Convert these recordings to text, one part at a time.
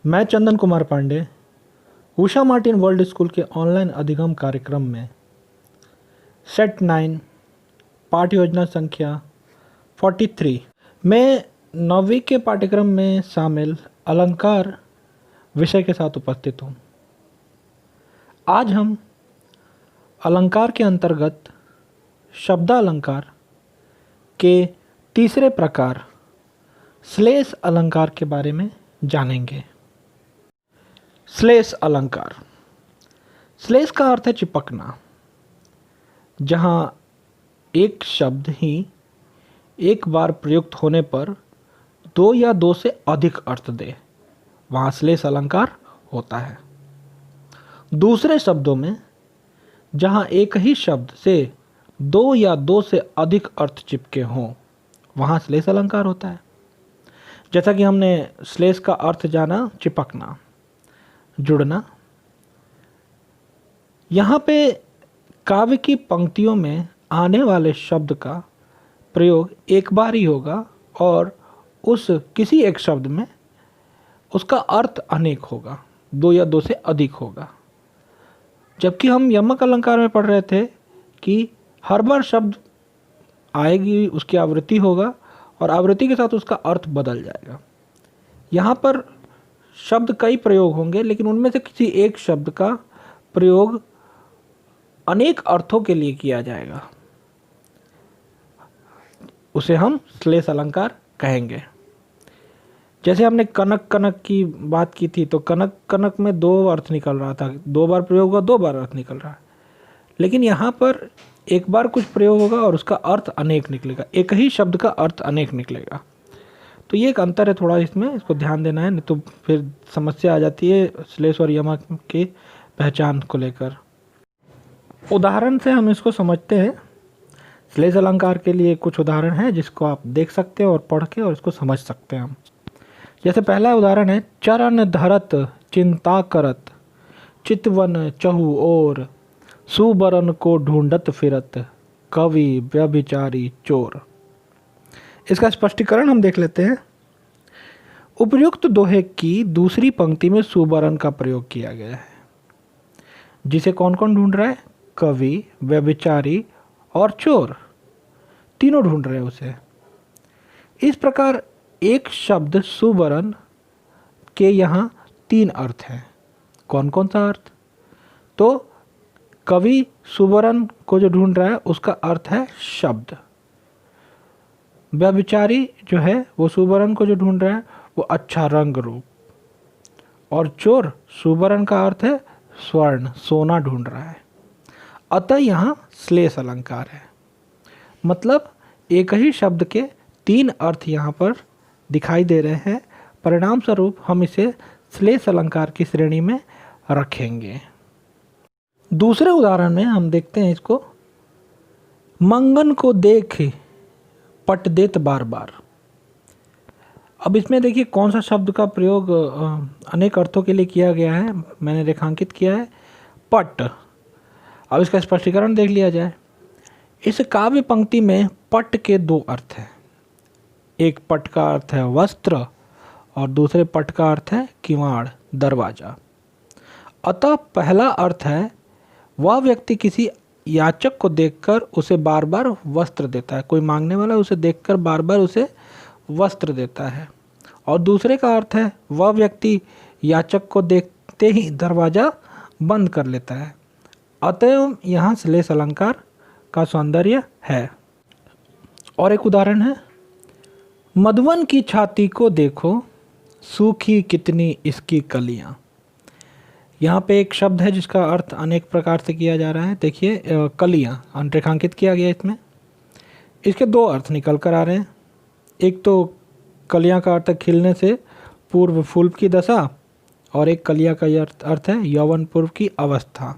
मैं Chandan Kumar Pandey Usha Martin world school के online अधिगम कार्यक्रम में सेट 9 पाठ योजना संख्या 43 में 9वीं के पाठ्यक्रम में शामिल अलंकार विषय के साथ उपस्थित हूँ। आज हम अलंकार के अंतर्गत शब्दालंकार के तीसरे प्रकार श्लेष अलंकार के बारे में जानेंगे। श्लेष अलंकार। श्लेष का अर्थ है चिपकना, जहाँ एक शब्द ही एक बार प्रयुक्त होने पर दो या दो से अधिक अर्थ दे, वहाँ श्लेष अलंकार होता है। दूसरे शब्दों में जहाँ एक ही शब्द से दो या दो से अधिक अर्थ चिपके हों, वहाँ श्लेष अलंकार होता है। जैसा कि हमने श्लेष का अर्थ जाना, चिपकना, जुड़ना। यहाँ पे काव्य की पंक्तियों में आने वाले शब्द का प्रयोग एक बार ही होगा और उस किसी एक शब्द में उसका अर्थ अनेक होगा, दो या दो से अधिक होगा। जबकि हम यमक अलंकार में पढ़ रहे थे कि हर बार शब्द आएगी, उसकी आवृत्ति होगा और आवृत्ति के साथ उसका अर्थ बदल जाएगा। यहाँ पर शब्द कई प्रयोग होंगे, लेकिन उनमें से किसी एक शब्द का प्रयोग अनेक अर्थों के लिए किया जाएगा, उसे हम श्लेष अलंकार कहेंगे। जैसे हमने कनक कनक की बात की थी, तो कनक कनक में दो अर्थ निकल रहा था, दो बार प्रयोग हुआ, दो बार अर्थ निकल रहा है। लेकिन यहाँ पर एक बार कुछ प्रयोग होगा और उसका अर्थ अनेक निकलेगा, एक ही शब्द का अर्थ अनेक निकलेगा। तो ये एक अंतर है थोड़ा, इसमें इसको ध्यान देना है, नहीं तो फिर समस्या आ जाती है श्लेष और यमक के पहचान को लेकर। उदाहरण से हम इसको समझते हैं। श्लेष अलंकार के लिए कुछ उदाहरण हैं जिसको आप देख सकते हैं और पढ़ के और इसको समझ सकते हैं हम। जैसे पहला उदाहरण है, चरण धरत चिंता करत, चितवन चहु और सुबरन को ढूंढत फिरत, कवि व्यभिचारी चोर। इसका स्पष्टीकरण हम देख लेते हैं। उपर्युक्त दोहे की दूसरी पंक्ति में सुबरन का प्रयोग किया गया है, जिसे कौन कौन ढूंढ रहा है? कवि, व्यभिचारी और चोर, तीनों ढूंढ रहे हैं उसे। इस प्रकार एक शब्द सुबरन के यहाँ तीन अर्थ हैं। कौन कौन सा अर्थ? तो कवि सुबरन को जो ढूंढ रहा है उसका अर्थ है शब्द। व्यभिचारी जो है वो सुबरन को जो ढूंढ रहा है वो अच्छा रंग रूप, और चोर सुबरन का अर्थ है स्वर्ण, सोना ढूंढ रहा है। अतः यहाँ श्लेष अलंकार है, मतलब एक ही शब्द के तीन अर्थ यहाँ पर दिखाई दे रहे हैं। परिणाम स्वरूप हम इसे श्लेष अलंकार की श्रेणी में रखेंगे। दूसरे उदाहरण में हम देखते हैं इसको, मंगन को देख पट देत बार बार। अब इसमें देखिए कौन सा शब्द का प्रयोग अनेक अर्थों के लिए किया गया है, मैंने रेखांकित किया है, पट। अब इसका स्पष्टीकरण देख लिया जाए। इस काव्य पंक्ति में पट के दो अर्थ हैं। एक पट का अर्थ है वस्त्र और दूसरे पट का अर्थ है किवाड़, दरवाजा। अतः पहला अर्थ है वह व्यक्ति किसी याचक को देखकर उसे बार बार वस्त्र देता है, कोई मांगने वाला उसे देखकर बार बार उसे वस्त्र देता है। और दूसरे का अर्थ है वह व्यक्ति याचक को देखते ही दरवाजा बंद कर लेता है। अतएव यहाँ श्लेष अलंकार का सौंदर्य है। और एक उदाहरण है, मधुवन की छाती को देखो, सूखी कितनी इसकी कलियाँ। यहाँ पे एक शब्द है जिसका अर्थ अनेक प्रकार से किया जा रहा है। देखिए कलियाँ रेखांकित किया गया इसमें। इसके दो अर्थ निकल कर आ रहे हैं। एक तो कलियाँ का अर्थ खिलने से पूर्व फूल की दशा, और एक कलियाँ का अर्थ है यौवन पूर्व की अवस्था।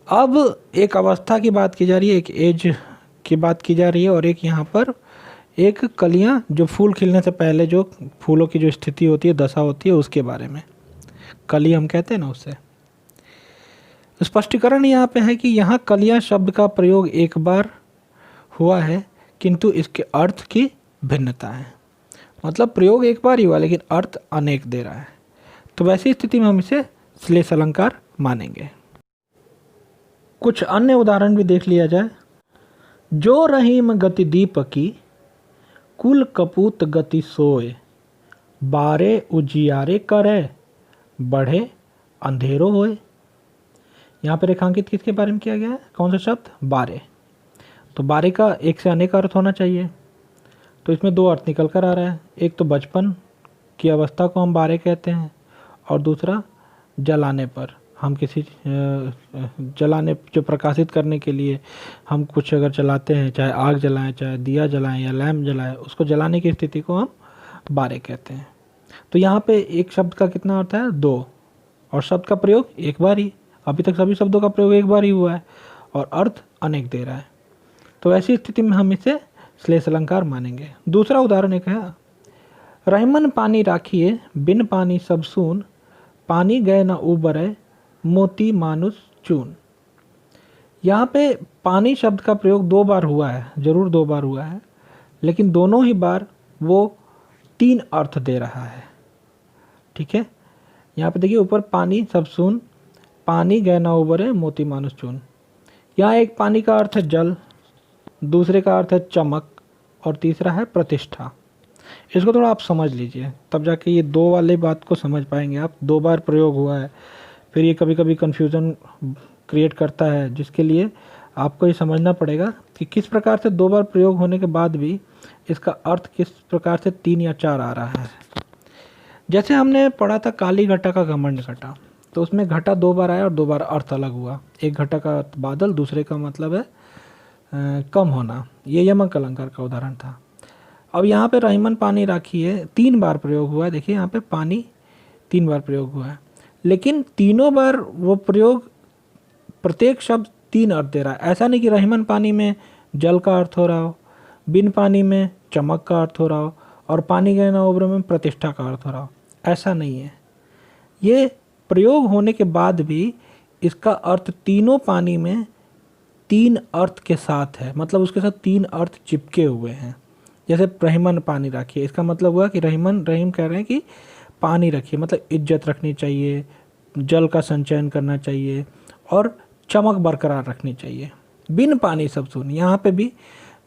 अब एक अवस्था की बात की जा रही है, एक एज की बात की जा रही है, और एक यहाँ पर एक कलियाँ जो फूल खिलने से पहले जो फूलों की जो स्थिति होती है, दशा होती है, उसके बारे में कली हम कहते हैं ना, उससे। स्पष्टीकरण यहाँ पे है कि यहाँ कलियाँ शब्द का प्रयोग एक बार हुआ है, किंतु इसके अर्थ की भिन्नता है। मतलब प्रयोग एक बार ही हुआ लेकिन अर्थ अनेक दे रहा है। तो वैसी स्थिति में हम इसे श्लेष अलंकार मानेंगे। कुछ अन्य उदाहरण भी देख लिया जाए। जो रहीम गति दीपकी, कुल कपूत गति सोए, बारे उजियारे करे, बढ़े अंधेरो होए। यहाँ पे रेखांकित किसके बारे में किया गया है? कौन सा शब्द? बारे। तो बारे का एक से अनेक अर्थ होना चाहिए, तो इसमें दो अर्थ निकल कर आ रहा है। एक तो बचपन की अवस्था को हम बारे कहते हैं, और दूसरा जलाने पर, हम किसी जलाने, जो प्रकाशित करने के लिए हम कुछ अगर जलाते हैं, चाहे आग जलाएं, चाहे दिया जलाएं या लैम्प जलाएं, उसको जलाने की स्थिति को हम बारे कहते हैं। तो यहाँ पे एक शब्द का कितना अर्थ है? दो, और शब्द का प्रयोग एक बार ही। अभी तक सभी शब्दों का प्रयोग एक बार ही हुआ है और अर्थ अनेक दे रहा है। तो ऐसी स्थिति में हम इसे श्लेष अलंकार मानेंगे। दूसरा उदाहरण एक है, रहीमन पानी राखिए, बिन पानी सब सून, पानी गए न उबरे, मोती मानुष चून। यहाँ पे पानी शब्द का प्रयोग दो बार हुआ है, जरूर दो बार हुआ है, लेकिन दोनों ही बार वो तीन अर्थ दे रहा है। ठीक है, यहाँ पे देखिए ऊपर पानी सब सून, पानी गए न उबरे, मोती मानुष चून। यहाँ एक पानी का अर्थ है जल, दूसरे का अर्थ है चमक, और तीसरा है प्रतिष्ठा। इसको थोड़ा आप समझ लीजिए, तब जाके ये दो वाले बात को समझ पाएंगे आप। दो बार प्रयोग हुआ है, फिर ये कभी कभी कन्फ्यूज़न क्रिएट करता है, जिसके लिए आपको ये समझना पड़ेगा कि किस प्रकार से दो बार प्रयोग होने के बाद भी इसका अर्थ किस प्रकार से तीन या चार आ रहा है। जैसे हमने पढ़ा था काली घटा का घमंड घटा, तो उसमें घटा दो बार आया और दो बार अर्थ अलग हुआ। एक घटा का अर्थ बादल, दूसरे का मतलब है कम होना। ये यमक अलंकार का उदाहरण था। अब यहाँ पे रहीमन पानी राखी है, तीन बार प्रयोग हुआ है। देखिए यहाँ पे पानी तीन बार प्रयोग हुआ है, लेकिन तीनों बार वो प्रयोग प्रत्येक शब्द तीन अर्थ दे रहा है। ऐसा नहीं कि रहीमन पानी में जल का अर्थ हो रहा हो, बिन पानी में चमक का अर्थ हो रहा हो, और पानी गए ना उबरे में प्रतिष्ठा का अर्थ हो रहा हो। ऐसा नहीं है। ये प्रयोग होने के बाद भी इसका अर्थ तीनों पानी में तीन अर्थ के साथ है, मतलब उसके साथ तीन अर्थ चिपके हुए हैं। जैसे रहीमन पानी रखिए, इसका मतलब हुआ कि रहीम कह रहे हैं कि पानी रखिए, मतलब इज्जत रखनी चाहिए, जल का संचयन करना चाहिए और चमक बरकरार रखनी चाहिए। बिन पानी सब सून, यहाँ पे भी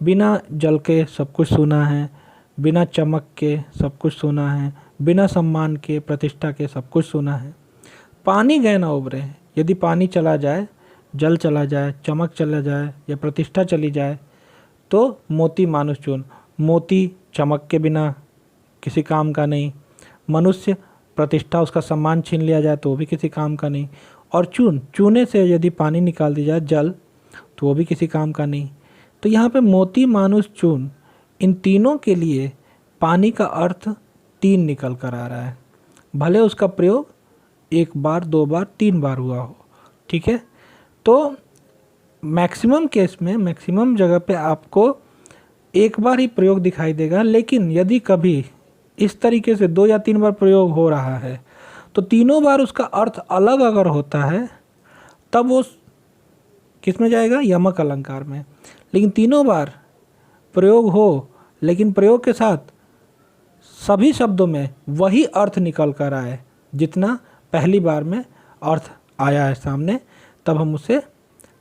बिना जल के सब कुछ सूना है, बिना चमक के सब कुछ सूना है, बिना सम्मान के, प्रतिष्ठा के सब कुछ सूना है। पानी गए ना उबरे, यदि पानी चला जाए, जल चला जाए, चमक चला जाए या प्रतिष्ठा चली जाए, तो मोती मानुष चून, मोती चमक के बिना किसी काम का नहीं, मनुष्य प्रतिष्ठा उसका सम्मान छीन लिया जाए तो वो भी किसी काम का नहीं, और चूने से यदि पानी निकाल दी जाए जल, तो वो भी किसी काम का नहीं। तो यहाँ पे मोती मानुष चून, इन तीनों के लिए पानी का अर्थ तीन निकल कर आ रहा है, भले उसका प्रयोग एक बार, दो बार, तीन बार हुआ हो। ठीक है, तो मैक्सिमम केस में, मैक्सिमम जगह पे आपको एक बार ही प्रयोग दिखाई देगा, लेकिन यदि कभी इस तरीके से दो या तीन बार प्रयोग हो रहा है तो तीनों बार उसका अर्थ अलग अगर होता है तब वो किस में जाएगा? यमक अलंकार में। लेकिन तीनों बार प्रयोग हो, लेकिन प्रयोग के साथ सभी शब्दों में वही अर्थ निकल कर आए जितना पहली बार में अर्थ आया है सामने, तब हम उसे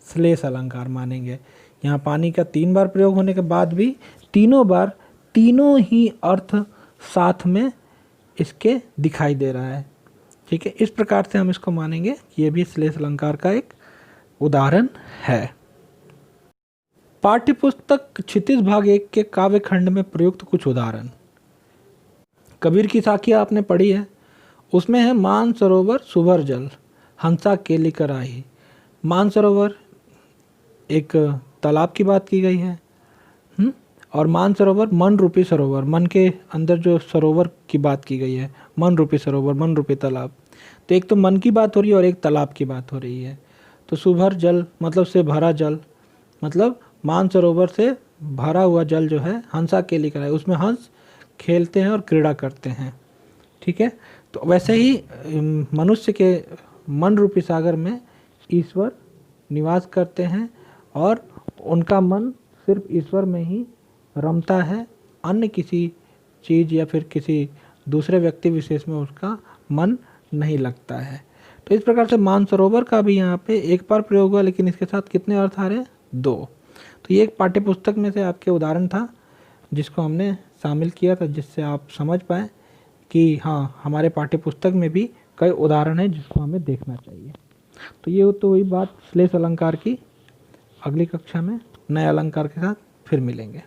श्लेष अलंकार मानेंगे। यहाँ पानी का तीन बार प्रयोग होने के बाद भी तीनों बार तीनों ही अर्थ साथ में इसके दिखाई दे रहा है। ठीक है, इस प्रकार से हम इसको मानेंगे कि ये भी श्लेष अलंकार का एक उदाहरण है। पाठ्यपुस्तक क्षितिज भाग 1 के काव्य खंड में प्रयुक्त कुछ उदाहरण। कबीर की साखियाँ आपने पढ़ी है, उसमें है मान सरोवर सुभर जल, हंसा केली कराही। मान सरोवर एक तालाब की बात की गई है, और मान सरोवर मन रूपी सरोवर, मन के अंदर जो सरोवर की बात की गई है, मन रूपी सरोवर, मन रूपी तालाब। तो एक तो मन की बात हो रही है और एक तालाब की बात हो रही है। तो सुभर जल मतलब से भरा जल, मतलब मान सरोवर से भरा हुआ जल जो है हंसा केली कराही, उसमें हंस खेलते हैं और क्रीड़ा करते हैं। ठीक है, तो वैसे ही मनुष्य के मन रूपी सागर में ईश्वर निवास करते हैं और उनका मन सिर्फ ईश्वर में ही रमता है, अन्य किसी चीज़ या फिर किसी दूसरे व्यक्ति विशेष में उसका मन नहीं लगता है। तो इस प्रकार से मानसरोवर का भी यहाँ पे एक बार प्रयोग हुआ, लेकिन इसके साथ कितने अर्थ आ रहे हैं? 2। तो ये एक पाठ्यपुस्तक में से आपके उदाहरण था जिसको हमने शामिल किया था, जिससे आप समझ पाए कि हाँ, हमारे पाठ्यपुस्तक में भी कई उदाहरण हैं जिसको हमें देखना चाहिए। तो ये तो वही बात श्लेष अलंकार की। अगली कक्षा में नए अलंकार के साथ फिर मिलेंगे।